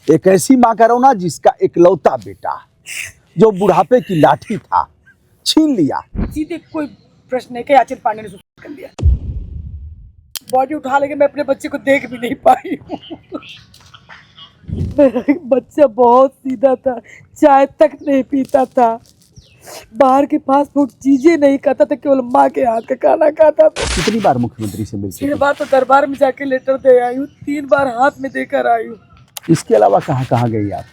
एक ऐसी माँ का रोना जिसका इकलौता बेटा जो बुढ़ापे की लाठी था छीन लिया। सीधे कोई प्रश्न नहीं कि आचिल पांडे ने सुसाइड कर लिया। बॉडी उठा लेके मैं अपने बच्चे को देख भी नहीं पाई हूँ। मेरा बच्चा बहुत सीधा था, चाय तक नहीं पीता था, बाहर के फास्ट फूड चीजें नहीं खाता था, केवल माँ के हाथ का खाना खाता था। कितनी बार मुख्यमंत्री से मिल तीन चुके? बार तो दरबार में जाके लेटर दे आई हूँ, 3 बार हाथ में देकर आई हूँ। इसके अलावा कहाँ कहाँ गई आप?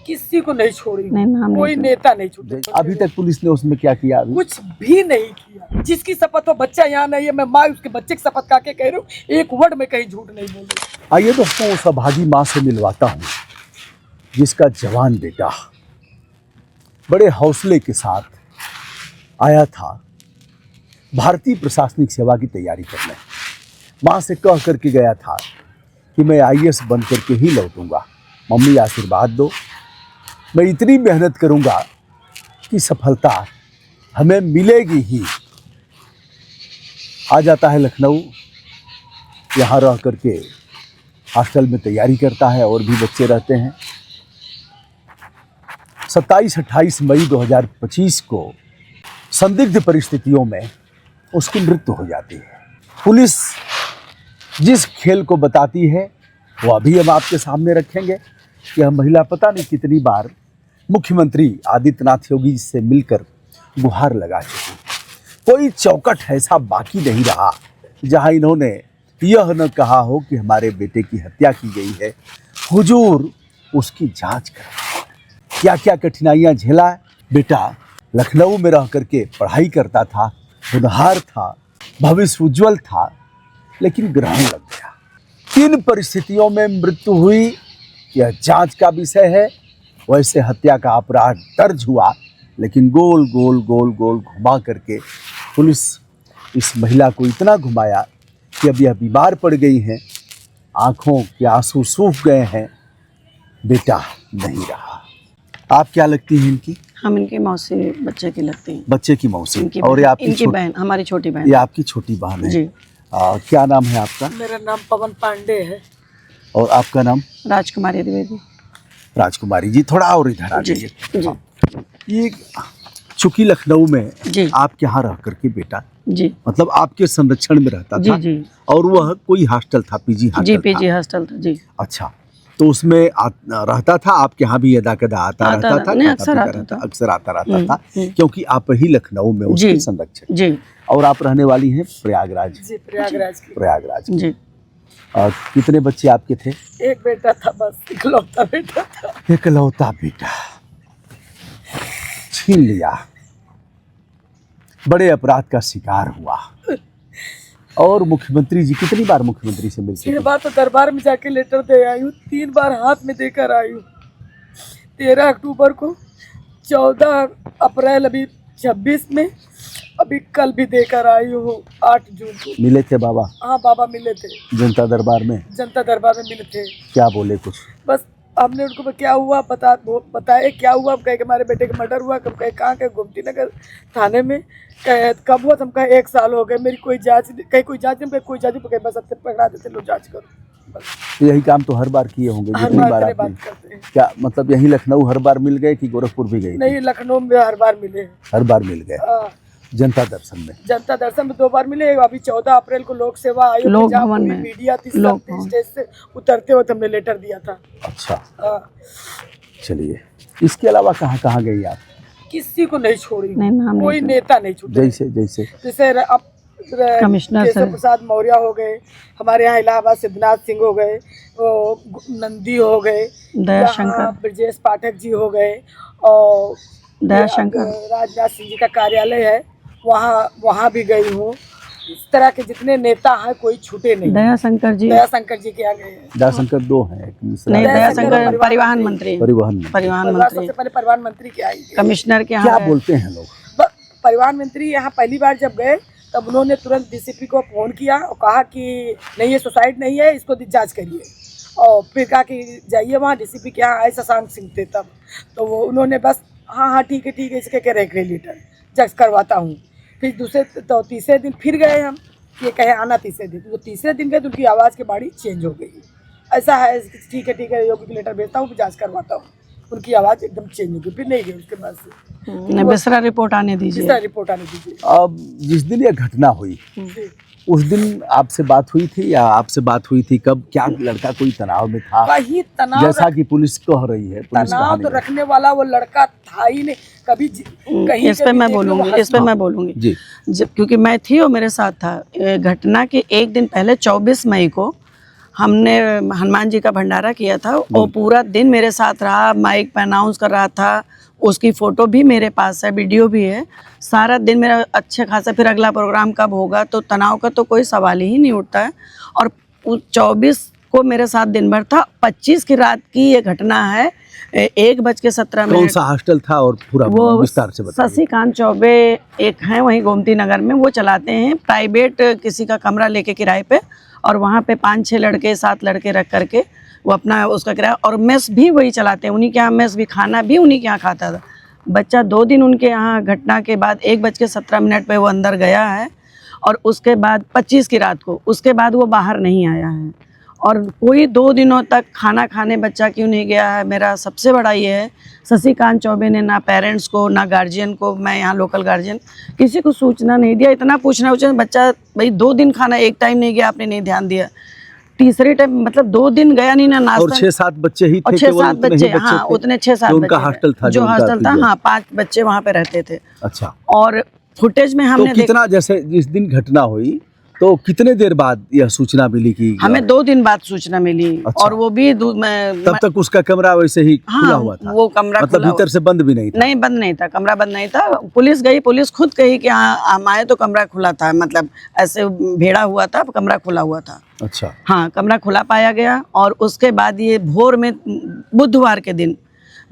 किसी को नहीं छोड़ी, नहीं, कोई नेता नहीं छोड़े। अभी तक पुलिस ने उसमें क्या किया? अभी कुछ भी नहीं किया। जिसकी शपथ हो, बच्चा यहाँ नहीं है, मैं माँ उसके बच्चे की शपथ खा के कह रही हूँ, एक वर्ड में कहीं झूठ नहीं बोल रही। आइए दोस्तों, उस अभागी माँ से मिलवाता हूँ जिसका जवान बेटा बड़े हौसले के साथ आया था भारतीय प्रशासनिक सेवा की तैयारी करने। माँ से कह करके गया था कि मैं आईएएस बन करके ही लौटूंगा, मम्मी आशीर्वाद दो, मैं इतनी मेहनत करूंगा कि सफलता हमें मिलेगी ही। आ जाता है लखनऊ, यहाँ रह करके हॉस्टल में तैयारी करता है और भी बच्चे रहते हैं। 27-28 मई 2025 को संदिग्ध परिस्थितियों में उसकी मृत्यु हो जाती है। पुलिस जिस खेल को बताती है वो अभी हम आपके सामने रखेंगे कि यह महिला पता नहीं कितनी बार मुख्यमंत्री आदित्यनाथ योगी से मिलकर गुहार लगा चुकी। कोई चौकट ऐसा बाकी नहीं रहा जहां इन्होंने यह न कहा हो कि हमारे बेटे की हत्या की गई है, हुजूर उसकी जांच करें। क्या क्या कठिनाइयां झेला बेटा। लखनऊ में रह करके पढ़ाई करता था, होनहार था, भविष्य उज्जवल था, लेकिन ग्रहण लग गया। किन परिस्थितियों में मृत्यु हुई यह जांच का विषय है। वैसे हत्या का अपराध दर्ज हुआ, लेकिन गोल गोल गोल गोल घुमा करके पुलिस इस महिला को इतना घुमाया कि अब यह बीमार पड़ गई हैं, आंखों के आंसू सूख गए हैं, बेटा नहीं रहा। आप क्या लगती हैं इनकी? हम इनकी मौसी बच्चे की लगती हैं। बच्चे की मौसी। इनकी और ये आपकी इनकी बहन, हमारी छोटी बहन। ये आपकी छोटी बहन है जी। क्या नाम है आपका? मेरा नाम पवन पांडे है। और आपका नाम? राजकुमारी द्विवेदी। राजकुमारी जी, थोड़ा और इधर आ जी जाइए। जी ये चूंकि लखनऊ में जी आप यहाँ रह करके बेटा, जी मतलब आपके संरक्षण में रहता जी था जी और वह कोई हॉस्टल था, पीजी जी हॉस्टल पीजी था। हॉस्टल था जी। अच्छा, तो उसमें रहता था आपके यहाँ भी अदा कदा आता रहता था? नहीं, खाता अक्सर पीता आता रहता, था। अक्सर आता रहता था, क्योंकि आप ही लखनऊ में उसके जी संरक्षण। जी और आप रहने वाली हैं प्रयागराज? जी, प्रयागराज की। प्रयागराज की। जी। और कितने बच्चे आपके थे? एक बेटा था, बस इकलौता बेटा था। इकलौता बेटा छीन लिया, बड़े अपराध का शिकार हुआ। और मुख्यमंत्री जी, कितनी बार मुख्यमंत्री से मिल 3 चुके? बार तो दरबार में जाके लेटर दे आई हूँ, 3 बार हाथ में देकर आई हूँ। 13 अक्टूबर को, 14 अप्रैल अभी 26 में, अभी कल भी देकर आई हूँ 8 जून को। मिले थे बाबा? हाँ, बाबा मिले थे जनता दरबार में। जनता दरबार में मिले थे। क्या बोले कुछ? बस हमने उनको क्या हुआ बताए क्या हुआ। हम कहे कि हमारे बेटे का मर्डर हुआ। कब कहे कहाँ, कहे गोमती नगर थाने में। कहे कब हुआ? तो हम कहे 1 साल हो गए, मेरी कोई जांच, कहीं कोई जांच नहीं, कोई जांच नहीं, बस अब पकड़ा देते, लो जांच करो बस। यही काम तो हर बार किए होंगे हर जितनी बार बार आप बात मिले। करते हैं। क्या मतलब यही लखनऊ हर बार मिल गए कि गोरखपुर भी गए? नहीं, लखनऊ में हर बार मिले। हर बार मिल गए। हाँ, जनता दर्शन में? जनता दर्शन में 2 बार मिले। अभी 14 अप्रैल को लोक सेवा आयोग लोक में जहाँ भवन पूरी में। मीडिया थी, लोक सब भवन। स्टेज से उतरते हुए हमने लेटर दिया था। अच्छा, हाँ, चलिए। इसके अलावा कहाँ कहाँ गई आप? किसी को नहीं छोड़ी, नहीं, नाम नहीं कोई छोड़ा। नेता नहीं छूटे। जैसे अब कमिश्नर केशव सर। प्रसाद मौर्य हो गए, हमारे यहाँ इलाहाबाद सिद्धनाथ सिंह हो गए, वो नंदी हो गए, दयाशंकर। यहाँ ब्रजेश पाठक जी हो गए, और दयाशंकर। राजनाथ सिंह जी का कार्यालय है, वहाँ भी गई हूँ। इस तरह के जितने नेता हैं कोई छूटे नहीं। दयाशंकर जी। दयाशंकर जी के यहाँ गए हैं। दयाशंकर 2 हैं, एक मिश्रा नहीं, है। दयाशंकर परिवहन मंत्री। परिवहन मंत्री। परिवहन मंत्री। सबसे पहले परिवहन मंत्री के आई। कमिश्नर के क्या यहाँ बोलते हैं लोग? परिवहन मंत्री यहाँ पहली बार जब गए तब उन्होंने तुरंत डीसीपी को फोन किया और कहा कि नहीं, ये सुसाइड नहीं है, इसको जांच करिए। और फिर कहा कि जाइए वहाँ डीसीपी के यहाँ आए, शशांक सिंह थे तब, तो वो उन्होंने बस हाँ ठीक है इसके कह रहे लीटर जज करवाता हूँ। फिर तीसरे दिन फिर गए हम, ये कहे आना तीसरे दिन, तो तीसरे दिन गए तो उनकी आवाज़ की बाड़ी चेंज हो गई। ऐसा है ठीक है योगी को लेटर भेजता हूँ, जांच करवाता हूँ। उनकी आवाज़ एकदम चेंज हो गई, फिर नहीं गई उसके बाद से। बेसरा रिपोर्ट आने दीजिए। बेसरा रिपोर्ट आने दीजिए। अब जिस दिन ये घटना हुई जी। उस दिन आपसे बात हुई थी या आपसे बात हुई थी कब? क्या लड़का कोई तनाव में था? वही तनाव जैसा कि पुलिस कह रही है, पुलिस तनाव कहानी तो है। रखने वाला वो लड़का था ही नहीं कभी कहीं। इस पे मैं बोलूंगी, इस पे मैं बोलूंगी जी। क्योंकि मैं थी और मेरे साथ था। घटना के एक दिन पहले 24 मई को हमने हनुमान जी का भंडारा किया था। वो पूरा दिन मेरे साथ रहा, माइक पे अनाउंस कर रहा था। उसकी फ़ोटो भी मेरे पास है, वीडियो भी है। सारा दिन मेरा अच्छे खासा, फिर अगला प्रोग्राम कब होगा, तो तनाव का तो कोई सवाल ही नहीं उठता है। और 24 को मेरे साथ दिन भर था। 25 की रात की ये घटना है। 1:17 कौन सा हॉस्टल था और पूरा वो विस्तार से बताइए। शशिकांत चौबे एक हैं, वहीं गोमती नगर में। वो चलाते हैं प्राइवेट किसी का कमरा लेके किराए पे, और वहाँ पे 5-6 लड़के 7 लड़के रख करके वो अपना उसका किराया, और मेस भी वही चलाते हैं। उन्हीं के यहाँ मेस भी, खाना भी उन्हीं के यहाँ खाता था। बच्चा 2 दिन उनके यहाँ घटना के बाद 1:17 पे वो अंदर गया है, और उसके बाद 25 की रात को, उसके बाद वो बाहर नहीं आया है। और कोई 2 दिनों तक खाना खाने बच्चा क्यों नहीं गया है? मेरा सबसे बड़ा ये है, शशिकांत चौबे ने ना पेरेंट्स को ना गार्जियन को, मैं यहाँ लोकल गार्जियन, किसी को सूचना नहीं दिया। इतना पूछना बच्चा भाई 2 दिन खाना एक टाइम नहीं गया, आपने नहीं ध्यान दिया। तीसरे टाइम मतलब 2 दिन गया नहीं ना नाश्ता। और 6-7 बच्चे ही थे? और 6-7 बच्चे, हाँ उतने 6-7 उनका हॉस्टल था, जो हॉस्टल था। हाँ 5 बच्चे वहाँ पे रहते थे। अच्छा। और फुटेज में हमने तो कितना, जैसे जिस दिन घटना हुई तो कितने देर बाद यह सूचना मिली कि हमें 2 दिन बाद सूचना मिली। अच्छा। और वो भी तब तक उसका कमरा वैसे ही खुला हुआ था? वो कमरा मतलब खुला भीतर से बंद भी नहीं था? नहीं, बंद नहीं था, कमरा बंद नहीं था। पुलिस गई, पुलिस खुद कही कि हाँ हम आए तो कमरा खुला था, मतलब ऐसे भेड़ा हुआ था, कमरा खुला हुआ था। अच्छा। हाँ, कमरा खुला पाया गया। और उसके बाद ये भोर में, बुधवार के दिन,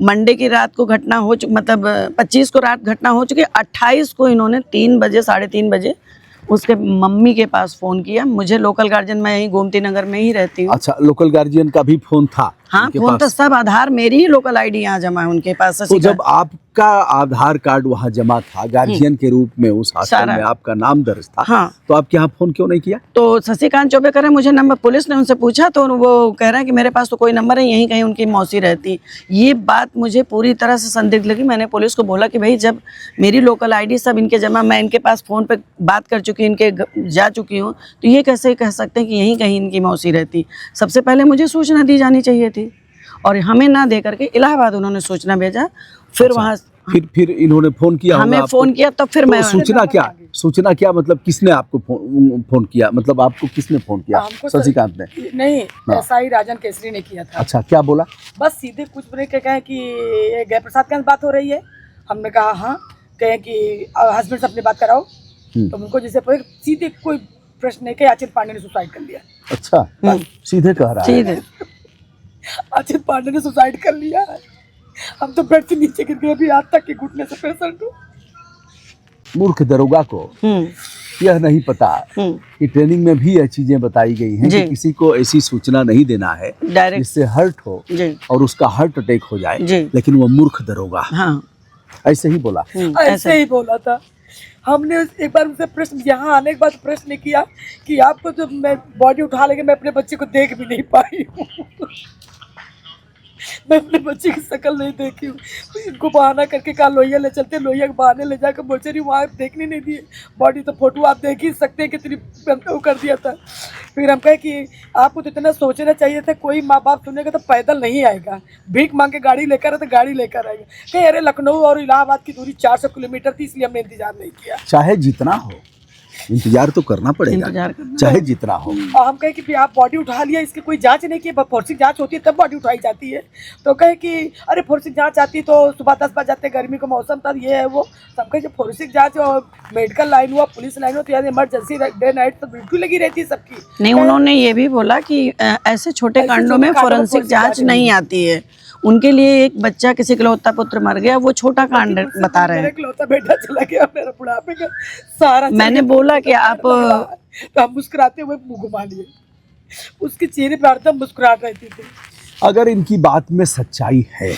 मंडे की रात को घटना हो चुकी, मतलब 25 को रात घटना हो चुकी। 28 को इन्होंने 3 बजे, 3:30 बजे उसके मम्मी के पास फ़ोन किया। मुझे लोकल गार्जियन, मैं यहीं गोमती नगर में ही रहती हूँ। अच्छा, लोकल गार्जियन का भी फोन था? हाँ उनके फोन पास? तो सब, आधार, मेरी ही लोकल आईडी यहाँ जमा है उनके पास। तो जब आपका आधार कार्ड वहाँ जमा था गार्जियन के रूप में, उस हॉस्टल में आपका नाम दर्ज था, हाँ, तो आपके यहाँ फोन क्यों नहीं किया? तो शशिकांत चौबे कह रहे हैं मुझे नंबर, पुलिस ने उनसे पूछा तो वो कह रहे हैं कि मेरे पास तो कोई नंबर है, यहीं कहीं उनकी मौसी रहती। ये बात मुझे पूरी तरह से संदिग्ध लगी। मैंने पुलिस को बोला कि भाई जब मेरी लोकल आईडी सब इनके जमा, मैं इनके पास फ़ोन पे बात कर चुकी, इनके जा चुकी हूँ, तो ये कैसे कह सकते हैं कि यहीं कहीं इनकी मौसी रहती? सबसे पहले मुझे सूचना दी जानी चाहिए थी, और हमें ना दे करके इलाहाबाद उन्होंने सूचना भेजा। फिर अच्छा, वहाँ फिर इन्होंने फोन किया, हमें फ़ोन किया, तो फिर मैं सूचना क्या मतलब किसने आपको फोन किया? मतलब आपको किसने फोन किया? शशिकांत ने? नहीं, एसआई राजन केसरी ने किया था। अच्छा, क्या बोला? बस सीधे कुछ बोले के कहे कि ये जय प्रसाद के साथ बात हो रही है। हमने कहा हाँ। कहे कि हस्बैंड से अपनी बात कराओ। तो उनको जैसे सीधे कोई प्रश्न नहीं, कहे अचित पांडे ने सुसाइड कर लिया। अच्छा, सीधे कह रहा है? अचित पांडे ने सुसाइड कर लिया है। हम तो बेड से नीचे गिर गए, अभी आज तक के घुटने से पेशेंट हूँ। मूर्ख दरोगा को यह नहीं पता कि ट्रेनिंग में भी यह चीजें बताई गई हैं कि किसी को ऐसी सूचना नहीं देना है जिससे हर्ट हो और उसका हार्ट अटैक हो जाए। लेकिन वो मूर्ख दरोगा ऐसे ही बोला। ऐसे ही बोला था। हमने एक बार उनसे प्रश्न, यहाँ आने के बाद प्रश्न किया कि आपको जब मैं बॉडी उठा लेके मैं अपने बच्चे को देख भी नहीं पाई हूँ। मैं अपने बच्चे की शक्ल नहीं देखी हूँ। इनको बहाना करके कहा लोहिया ले चलते, लोहिया के बहाने ले जाकर मोचरी वहाँ देखने नहीं दिए। बॉडी तो फोटो आप देख ही सकते हैं कितनी वो कर दिया था। फिर हम कहे कि आपको तो इतना सोचना चाहिए था, कोई माँ बाप सुनेगा तो पैदल नहीं आएगा, भीख मांग के गाड़ी लेकर है तो गाड़ी लेकर आएगा। कहीं अरे लखनऊ और इलाहाबाद की दूरी 400 किलोमीटर थी, इसलिए हमने इंतजार नहीं किया। चाहे जितना हो इंतजार तो करना पड़ेगा, चाहे जितना हो। और हम कहे कि आप बॉडी उठा लिया, इसकी कोई जांच नहीं की, फोरेंसिक जांच होती है तब बॉडी उठाई जाती है। तो कहे कि अरे फोरेंसिक जांच आती तो सुबह 10 बजे जाते, गर्मी का मौसम था, ये है वो सब। कहे जब फोरेंसिक जांच और मेडिकल लाइन हुआ, पुलिस लाइन हुआ, तो यार इमरजेंसी डे नाइट तो बिल्कुल लगी रहती है सबकी। नहीं, उन्होंने ये भी बोला कि ऐसे छोटे कांडों में फोरेंसिक जांच नहीं आती है। उनके लिए एक बच्चा, किसी इकलौता पुत्र मर गया, वो छोटा कांड बता रहे हैं। इकलौता बेटा चला गया, मेरा बुढ़ापे का सारा। मैंने बोला कि आप, तो हम मुस्कुराते हुए मुंह घुमा लिए, उसके चेहरे पर हरदम मुस्कुराहट रहती थी। अगर इनकी बात में सच्चाई है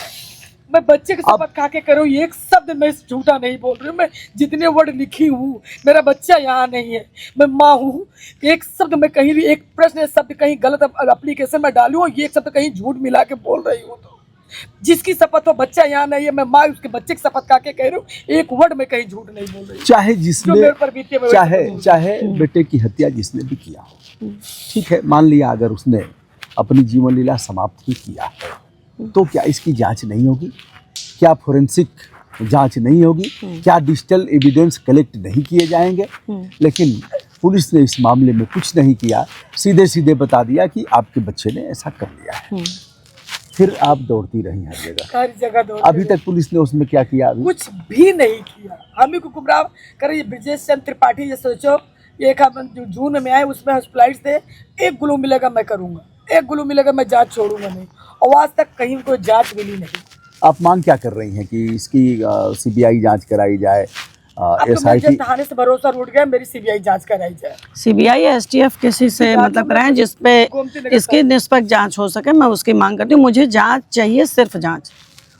मैं बच्चे की शपथ खा के करूँ, एक शब्द मैं झूठा नहीं बोल रही हूँ। मैं जितने वर्ड लिखी हूँ, मेरा बच्चा यहाँ नहीं है, मैं माँ हूँ। एक शब्द मैं कहीं भी, एक प्रश्न शब्द कहीं गलत एप्लीकेशन में डालूँ और ये शब्द कहीं झूठ मिला के बोल रही हूँ, तो जिसकी शपथ हो बच्चा यहाँ नहीं है, मैं माँ उसके बच्चे की शपथ खा के कह रही हूँ, एक वर्ड में कहीं झूठ नहीं बोल रही हूँ। चाहे जो जिसने मेरे पर बीते मैं वैसे चाहे बेटे की हत्या जिसने भी किया हो, ठीक है, मान लिया अगर उसने अपनी जीवन लीला समाप्त ही किया है, तो क्या इसकी जांच नहीं होगी? क्या फोरेंसिक जांच नहीं होगी? क्या डिजिटल एविडेंस कलेक्ट नहीं किए जाएंगे? लेकिन पुलिस ने इस मामले में कुछ नहीं किया, सीधे सीधे बता दिया कि आपके बच्चे ने ऐसा कर लिया है। फिर आप दौड़ती रही हर जगह दौड़ अभी तक पुलिस ने उसमें क्या किया? अभी कुछ भी नहीं किया। हम ही को गुमराह कर, ये ब्रजेश चंद्र त्रिपाठी, ये सोचो एक जो जून में आए उसमें हॉस्पिटलाइज थे, एक ग्लू मिलेगा मैं करूँगा, एक ग्लू मिलेगा मैं जांच छोड़ूंगा नहीं, और आज तक कहीं कोई जांच मिली नहीं। आप मांग क्या कर रही हैं कि इसकी सीबीआई जांच कराई जाए? अब तो SIT मुझे थाने से भरोसा उठ गया, मेरी सीबीआई जांच कराई जाए। सीबीआई STF किसी से मतलब कराएं जिसपे इसकी निष्पक्ष जांच हो सके, मैं उसकी मांग करती हूँ। मुझे जांच चाहिए, सिर्फ जांच,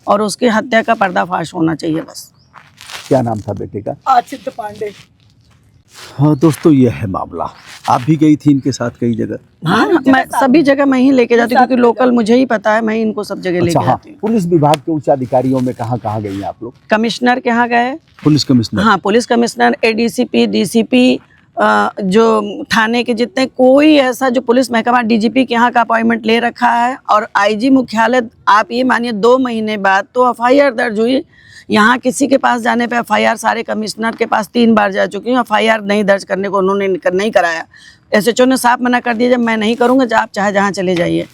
और उसकी हत्या का पर्दाफाश होना चाहिए बस। क्या नाम था बेटे का? आचित पांडे। हाँ दोस्तों, ये है मामला। आप भी गई थी इनके साथ कई जगह? हाँ, मैं सभी जगह मैं ही लेके जाती हूँ, क्योंकि लोकल मुझे ही पता है, मैं इनको सब जगह लेके हाँ, जाती हूँ। पुलिस विभाग के उच्च अधिकारियों में कहाँ कहाँ गई हैं आप लोग? कमिश्नर के यहाँ गए, पुलिस कमिश्नर? हाँ, पुलिस कमिश्नर, ADCP, DCP, जो थाने के जितने कोई ऐसा जो पुलिस महकमा, DGP के यहाँ का अपॉइंटमेंट ले रखा है, और IG मुख्यालय। आप ये मानिए 2 महीने बाद तो FIR दर्ज हुई। यहाँ किसी के पास जाने पे FIR, सारे कमिश्नर के पास 3 बार जा चुकी हूँ, FIR नहीं दर्ज करने को उन्होंने नहीं कराया। SHO ने साफ मना कर दिया, जब मैं नहीं करूँगा, जब आप चाहे जहाँ चले जाइए।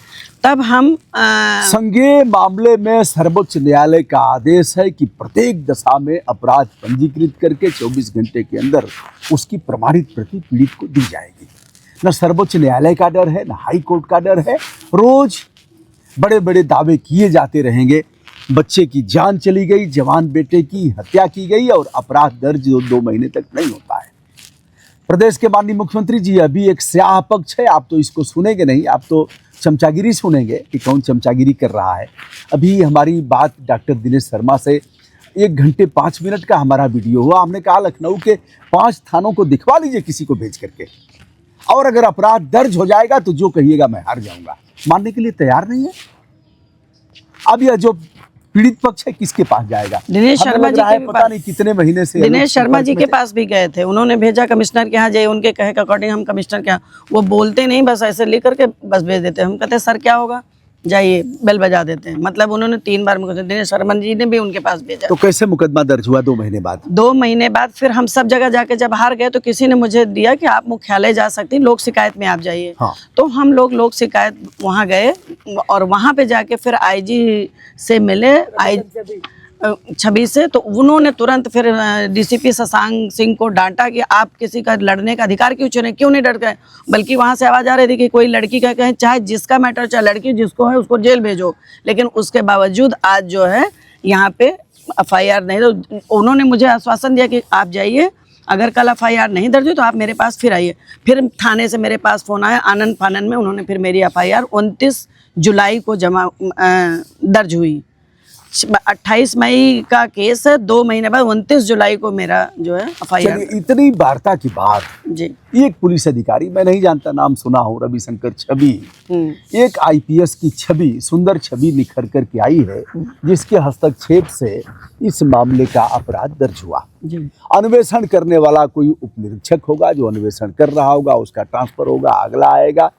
तब हम संज्ञेय मामले में सर्वोच्च न्यायालय का आदेश है कि प्रत्येक दशा में अपराध पंजीकृत करके 24 घंटे के अंदर उसकी प्रमाणित प्रति पीड़ित को दी जाएगी। न सर्वोच्च न्यायालय का डर है, न हाई कोर्ट का डर है। रोज बड़े बड़े दावे किए जाते रहेंगे, बच्चे की जान चली गई, जवान बेटे की हत्या की गई, और अपराध दर्ज 2 महीने तक नहीं होता है। प्रदेश के माननीय मुख्यमंत्री जी, अभी एक स्याह पक्ष है, आप तो इसको सुनेंगे नहीं, आप तो चमचागिरी सुनेंगे कि कौन चमचागिरी कर रहा है। अभी हमारी बात डॉक्टर दिनेश शर्मा से 1 घंटे 5 मिनट का हमारा वीडियो हुआ। हमने कहा लखनऊ के 5 थानों को दिखवा लीजिए किसी को भेज करके, और अगर अपराध दर्ज हो जाएगा तो जो कहिएगा मैं हार जाऊंगा। मानने के लिए तैयार नहीं है। अब यह जो पीड़ित पक्ष है किसके पास जाएगा? दिनेश शर्मा जी के पता नहीं कितने महीने से दिनेश शर्मा जी के पास भी गए थे, उन्होंने भेजा कमिश्नर के यहाँ जाइए, उनके कहे के अकॉर्डिंग हम कमिश्नर के यहाँ, वो बोलते नहीं, बस ऐसे लिख करके बस भेज देते हैं। हम कहते हैं सर क्या होगा, जाइए, बेल बजा देते हैं। मतलब उन्होंने 3 बार मुझे, दिनेश शर्मा जी ने भी उनके पास भेजा। तो कैसे मुकदमा दर्ज हुआ 2 महीने बाद? 2 महीने बाद फिर हम सब जगह जाके जब हार गए तो किसी ने मुझे दिया कि आप मुख्यालय जा सकती हैं, लोक शिकायत में आप जाइए। हाँ। तो हम लोग शिकायत वहाँ गए, और वहाँ पे जाके फिर IG से मिले, छवि से। तो उन्होंने तुरंत फिर DCP शशांक सिंह को डांटा कि आप किसी का लड़ने का अधिकार क्यों नहीं डर गए। बल्कि वहाँ से आवाज़ आ रही थी कि कोई लड़की का कहें, चाहे जिसका मैटर, चाहे लड़की जिसको है उसको जेल भेजो। लेकिन उसके बावजूद आज जो है यहाँ पे FIR नहीं। तो उन्होंने मुझे आश्वासन दिया कि आप जाइए, अगर कल FIR नहीं दर्ज हुई तो आप मेरे पास फिर आइए। फिर थाने से मेरे पास फ़ोन आया, आनंद फानन में उन्होंने फिर मेरी FIR 29 जुलाई को दर्ज हुई। 28 मई का केस है, 2 महीने बाद 29 जुलाई को मेरा जो है FIR। इतनी वार्ता के बाद जी, एक पुलिस अधिकारी, मैं नहीं जानता, नाम सुना हूँ, रविशंकर छवि, एक IPS की छवि, सुंदर छवि निखर कर के आई है, जिसके हस्तक्षेप से इस मामले का अपराध दर्ज हुआ। अन्वेषण करने वाला कोई उप निरीक्षक होगा, जो अन्वेषण कर रहा होगा, उसका ट्रांसफर होगा, अगला आएगा,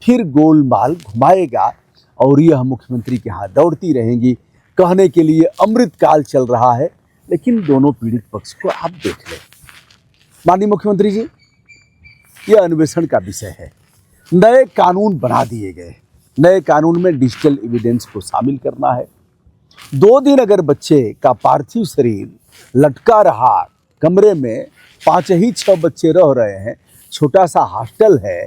फिर गोलमाल घुमाएगा, और यह मुख्यमंत्री के यहाँ दौड़ती रहेंगी। कहने के लिए अमृत काल चल रहा है, लेकिन दोनों पीड़ित पक्ष को आप देख लें। माननीय मुख्यमंत्री जी, यह अन्वेषण का विषय है। नए कानून बना दिए गए, नए कानून में डिजिटल एविडेंस को शामिल करना है। 2 दिन अगर बच्चे का पार्थिव शरीर लटका रहा कमरे में, 5 ही 6 बच्चे रह रहे हैं, छोटा सा हॉस्टल है,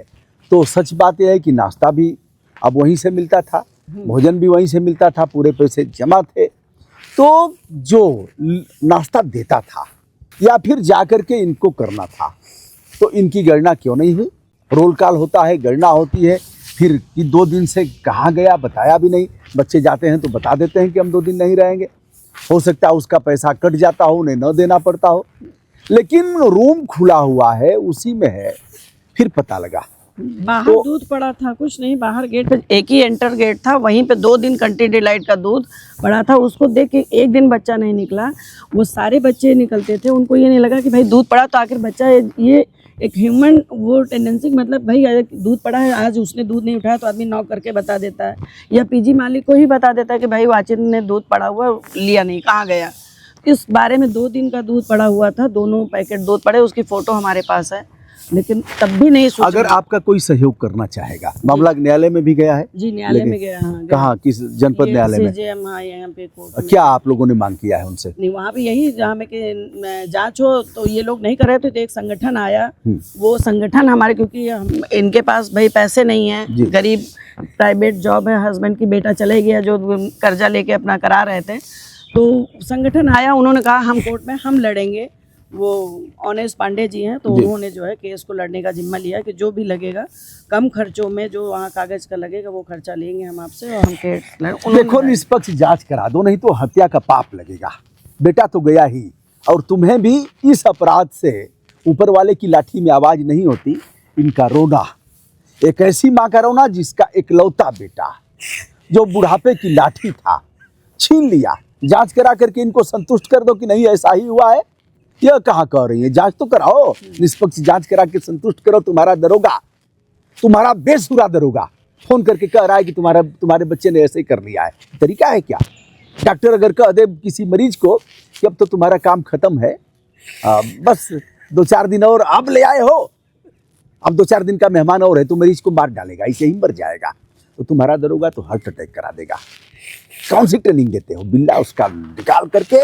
तो सच बात यह है कि नाश्ता भी अब वहीं से मिलता था, भोजन भी वहीं से मिलता था, पूरे पैसे जमा थे। तो जो नाश्ता देता था या फिर जाकर के इनको करना था, तो इनकी गणना क्यों नहीं हुई? रोल कॉल होता है, गणना होती है, फिर कि 2 दिन से कहाँ गया बताया भी नहीं। बच्चे जाते हैं तो बता देते हैं कि हम 2 दिन नहीं रहेंगे। हो सकता है उसका पैसा कट जाता हो, उन्हें न देना पड़ता हो, लेकिन रूम खुला हुआ है, उसी में है। फिर पता लगा बाहर दूध पड़ा था, कुछ नहीं, बाहर गेट पे एक ही एंटर गेट था, वहीं पे 2 दिन कंट्री डिलाइट का दूध पड़ा था। उसको देख के एक दिन बच्चा नहीं निकला, वो सारे बच्चे निकलते थे। उनको ये नहीं लगा कि भाई दूध पड़ा तो आखिर बच्चा, ये एक ह्यूमन वो टेंडेंसी, मतलब भाई अगर दूध पड़ा है, आज उसने दूध नहीं उठाया तो आदमी नॉक करके बता देता है, या पीजी मालिक को ही बता देता है कि भाई वाचिन ने दूध पड़ा हुआ लिया नहीं, कहाँ गया। इस बारे में 2 दिन का दूध पड़ा हुआ था, दोनों पैकेट दूध पड़े, उसकी फ़ोटो हमारे पास है, लेकिन तब भी नहीं सोचा। अगर आपका कोई सहयोग करना चाहेगा, मामला न्यायालय में भी गया है? जी न्यायालय में गया। हाँ, कहाँ, किस जनपद न्यायालय में? CJM, हाँ, यहाँ पे कोर्ट में। क्या आप लोगों ने मांग किया है उनसे? नहीं, वहाँ पे यही जहाँ में कि जांच हो, तो ये लोग नहीं कर रहे थे, तो एक संगठन आया, वो संगठन हमारे, क्योंकि इनके पास भाई पैसे नहीं है, गरीब, प्राइवेट जॉब है, हस्बैंड की बेटा चले गया जो कर्जा लेके अपना करा रहे थे, तो संगठन आया, उन्होंने कहा हम कोर्ट में हम लड़ेंगे। वो ऑनेस्ट पांडे जी हैं, तो उन्होंने जो है केस को लड़ने का जिम्मा लिया कि जो भी लगेगा कम खर्चों में, जो वहाँ कागज का लगेगा वो खर्चा लेंगे हम आपसे, और हम केस देखो, निष्पक्ष जांच करा दो, नहीं तो हत्या का पाप लगेगा। बेटा तो गया ही, और तुम्हें भी इस अपराध से ऊपर वाले की लाठी में आवाज नहीं होती। इनका रोना, एक ऐसी माँ का रोना जिसका इकलौता बेटा जो बुढ़ापे की लाठी था छीन लिया। जांच करा करके इनको संतुष्ट कर दो कि नहीं ऐसा ही हुआ है। यह कहाँ कह रही है? जांच तो कराओ, निष्पक्ष जांच करा के संतुष्ट करो। तुम्हारा दरोगा, तुम्हारा बेसुरा दरोगा फोन करके कह रहा है कि तुम्हारे बच्चे ने ऐसे ही कर लिया है। तरीका है क्या? डॉक्टर अगर कह दे किसी मरीज को कि अब तो तुम्हारा काम खत्म है, बस 2-4 दिन और अब ले आए हो, अब 2-4 दिन का मेहमान और है, तो मरीज को मार डालेगा, इसे ही मर जाएगा, तो तुम्हारा दरोगा तो हार्ट अटैक करा देगा। कौन सी ट्रेनिंग देते हो? बिल्ला उसका निकाल करके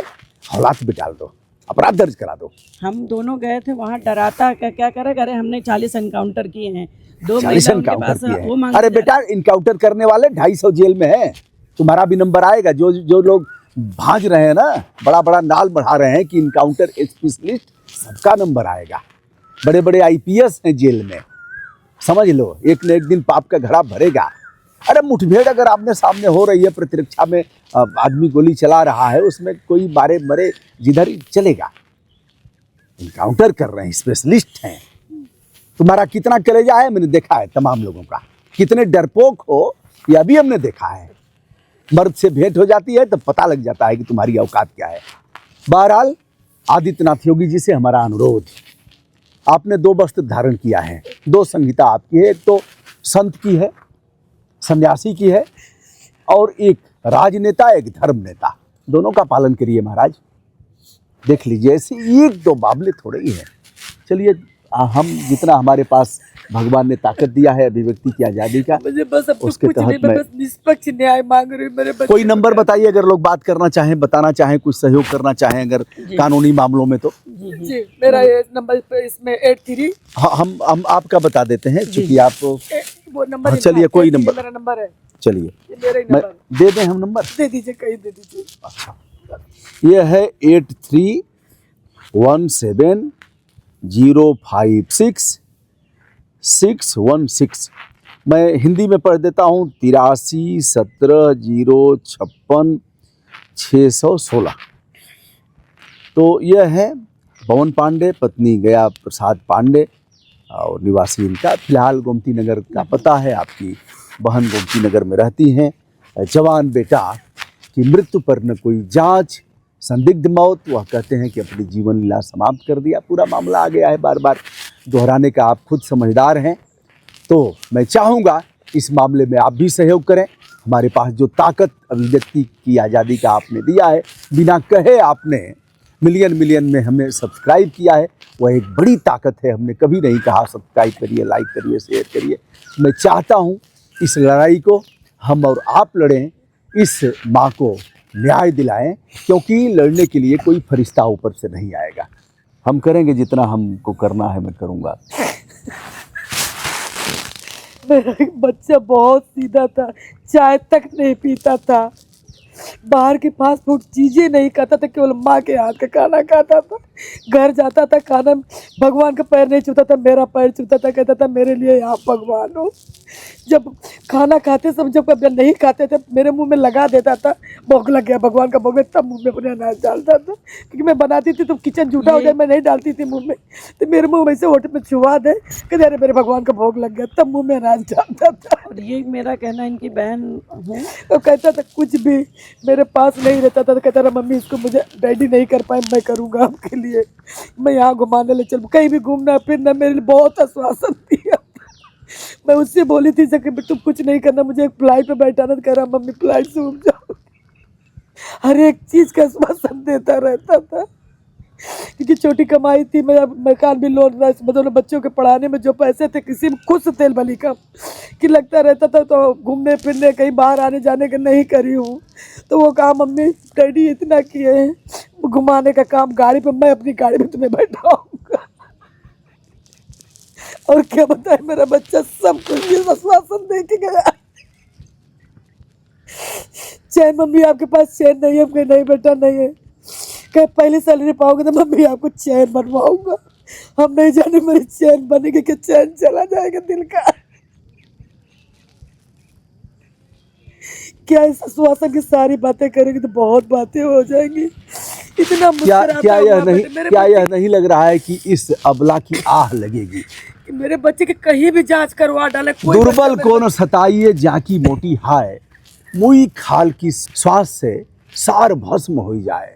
हौलात में डाल दो, अपराध दर्ज करा दो। हम दोनों गए थे वहाँ, डराता क्या करे करे, हमने 40 एनकाउंटर किए हैं, 2 40 महीना उनके पास एनकाउंटर वो किए। मांगते अरे बेटा, इनकाउंटर करने वाले 250 जेल में है, तुम्हारा भी नंबर आएगा। जो लोग भांज रहे हैं ना, बड़ा बड़ा नाल बढ़ा रहे हैं कि इनकाउंटर स्पेशलिस्ट, सबका नंबर आएगा। बड़े बड़े IPS हैं जेल में, समझ लो, एक न एक दिन पाप का घड़ा भरेगा। अरे मुठभेड़ अगर आमने सामने हो रही है, प्रतिरक्षा में आदमी गोली चला रहा है, उसमें कोई मारे मरे जिधर ही चलेगा। इनकाउंटर कर रहे हैं, स्पेशलिस्ट हैं। तुम्हारा कितना कलेजा है मैंने देखा है, तमाम लोगों का। कितने डरपोक हो यह भी हमने देखा है। मर्द से भेंट हो जाती है तो पता लग जाता है कि तुम्हारी औकात क्या है। बहरहाल, आदित्यनाथ योगी जी से हमारा अनुरोध, आपने 2 वस्त्र धारण किया है, 2 संहिता आपकी है, एक तो संत की है, सन्यासी की है, और एक राजनेता, एक धर्म नेता, दोनों का पालन करिए महाराज। देख लीजिए, ऐसे 1-2 मामले थोड़े ही हैं। चलिए, हम जितना हमारे पास भगवान ने ताकत दिया है अभिव्यक्ति की आज़ादी का, मुझे बस अब उसके कुछ नहीं, तहत मैं बस निष्पक्ष न्याय मांग रही हूँ मेरे बच्चे। कोई नंबर बताइए, अगर लोग बात करना चाहें, बताना चाहें, कुछ सहयोग करना चाहें अगर कानूनी मामलों में, तो जी मेरा ये नंबर पे इसमें 83। हाँ, हम आपका बता देते हैं, चूंकि आप वो नंबर। हाँ, चलिए, कोई नंबर, मेरा नंबर है, चलिए ये मेरा ही मैं नंबर। दे दें हम नंबर? दे दीजिए, कहीं दे दीजिए। अच्छा, ये है 8317056616। मैं हिंदी में पढ़ देता हूँ, 8317056616। तो यह है पवन पांडे, पत्नी गया प्रसाद पांडे, और निवासी इनका फिलहाल गोमती नगर का पता है। आपकी बहन गोमती नगर में रहती हैं। जवान बेटा की मृत्यु पर न कोई जांच, संदिग्ध मौत, वह कहते हैं कि अपनी जीवन लीला समाप्त कर दिया। पूरा मामला आ गया है, बार बार दोहराने का आप खुद समझदार हैं। तो मैं चाहूँगा इस मामले में आप भी सहयोग करें। हमारे पास जो ताकत अभिव्यक्ति की आज़ादी का आपने दिया है, बिना कहे आपने मिलियन में हमें सब्सक्राइब किया है, वह एक बड़ी ताकत है। हमने कभी नहीं कहा सब्सक्राइब करिए, लाइक करिए, शेयर करिए। मैं चाहता हूँ इस लड़ाई को हम और आप लड़ें, इस माँ को न्याय दिलाएं, क्योंकि लड़ने के लिए कोई फरिश्ता ऊपर से नहीं आएगा। हम करेंगे जितना हमको करना है, मैं करूँगा। मेरा एक बच्चा बहुत सीधा था, चाय तक नहीं पीता था, बाहर की फास्ट फूड चीजें नहीं खाता था, केवल माँ के हाथ का खाना खाता था। घर जाता था, खाना भगवान का पैर नहीं छूता था, मेरा पैर छूता था, कहता था मेरे लिए आप भगवान हो। जब खाना खाते समय जब कभी नहीं खाते थे मेरे मुंह में लगा देता था, भोग लग गया भगवान का भोग, तब मुंह में अपने अनाज डालता था, क्योंकि मैं बनाती थी तो किचन झूठा हो जाए, मैं नहीं डालती थी मुंह में, तो मेरे मुंह में से होठ में छुआ दे कि अरे मेरे भगवान का भोग लग गया, तब मुंह में अनाज डालता था। और ये मेरा कहना, इनकी बहन है, तो कहता था कुछ भी मेरे पास नहीं रहता था, तो कहता था मम्मी इसको मुझे डैडी नहीं कर पाए, मैं करूँगा आपके लिए, मैं यहाँ घुमाने ले चलूँ, कहीं भी घूमना फिरना, मेरे लिए बहुत आश्वासन दिया। मैं उससे बोली थी कि तुम कुछ नहीं करना, मुझे एक फ्लाइट पे बैठाना, तो कह रहा मम्मी फ्लाइट से उठ जाओ। हर एक चीज़ का आश्वासन देता रहता था, क्योंकि छोटी कमाई थी, मैं मकान भी लोन, मतलब बच्चों के पढ़ाने में जो पैसे थे किसी में खुद से तेल भली कम कि लगता रहता था, तो घूमने फिरने कहीं बाहर आने जाने का नहीं करी हूँ। तो वो कहा मम्मी डैडी इतना किए हैं घुमाने का काम, गाड़ी पे मैं अपनी गाड़ी में तुम्हें बैठाऊंगा। और क्या बताए मेरा बच्चा सब कुछ ये आश्वासन दे के गया। चैन मम्मी आपके पास चैन नहीं है, हम कहे नहीं बेटा नहीं है, कहे पहली सैलरी पाओगे तो मम्मी आपको चैन बनवाऊंगा, हम नहीं जाने मेरी चैन बनेगी कि चैन चला जाएगा दिल का। क्या इस आश्वासन की सारी बातें करेंगे तो बहुत बातें हो जाएंगी। इतना क्या यह नहीं लग रहा है कि इस अबला की आह लगेगी कि मेरे बच्चे की कहीं भी जांच करवा डाले, दुर्बल कौन सताइए जाकी मोटी हाय, मुई खाल की श्वास से सार भस्म हो जाए।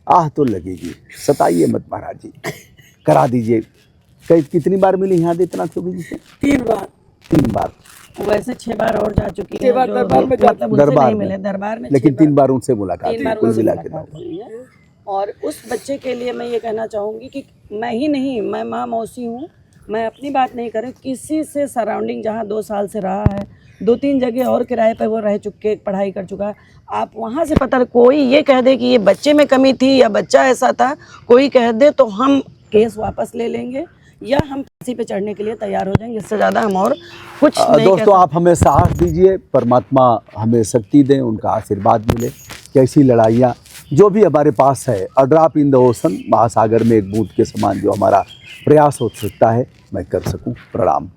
आह तो लगेगी, सताइए मत महाराज जी, करा दीजिए। कितनी बार मिली यहाँ इतना चौबे जी से? 3 बार। 3 बार। वैसे 6 बार और जा चुकी है, 6 बार दरबार में जाता, दरबार में मिले, दरबार में, लेकिन 3 बार उनसे मुलाकात 3 बार कुल उनसे मिला के मुलाकात हुई है। और उस बच्चे के लिए मैं ये कहना चाहूँगी कि मैं ही नहीं, मैं माँ मौसी हूँ, मैं अपनी बात नहीं करूँ, किसी से सराउंडिंग जहाँ 2 साल से रहा है, 2-3 जगह और किराए पर वो रह चुके, पढ़ाई कर चुका है, आप वहाँ से पता, कोई ये कह दे कि ये बच्चे में कमी थी या बच्चा ऐसा था, कोई कह दे तो हम केस वापस ले लेंगे या हम फांसी पे चढ़ने के लिए तैयार हो जाएंगे। इससे ज़्यादा हम और कुछ नहीं। दोस्तों आप हमें साहस दीजिए, परमात्मा हमें शक्ति दें, उनका आशीर्वाद मिले कि ऐसी लड़ाइयाँ जो भी हमारे पास है, a drop in the ocean, महासागर में एक बूंद के समान जो हमारा प्रयास हो सकता है, मैं कर सकूं। प्रणाम।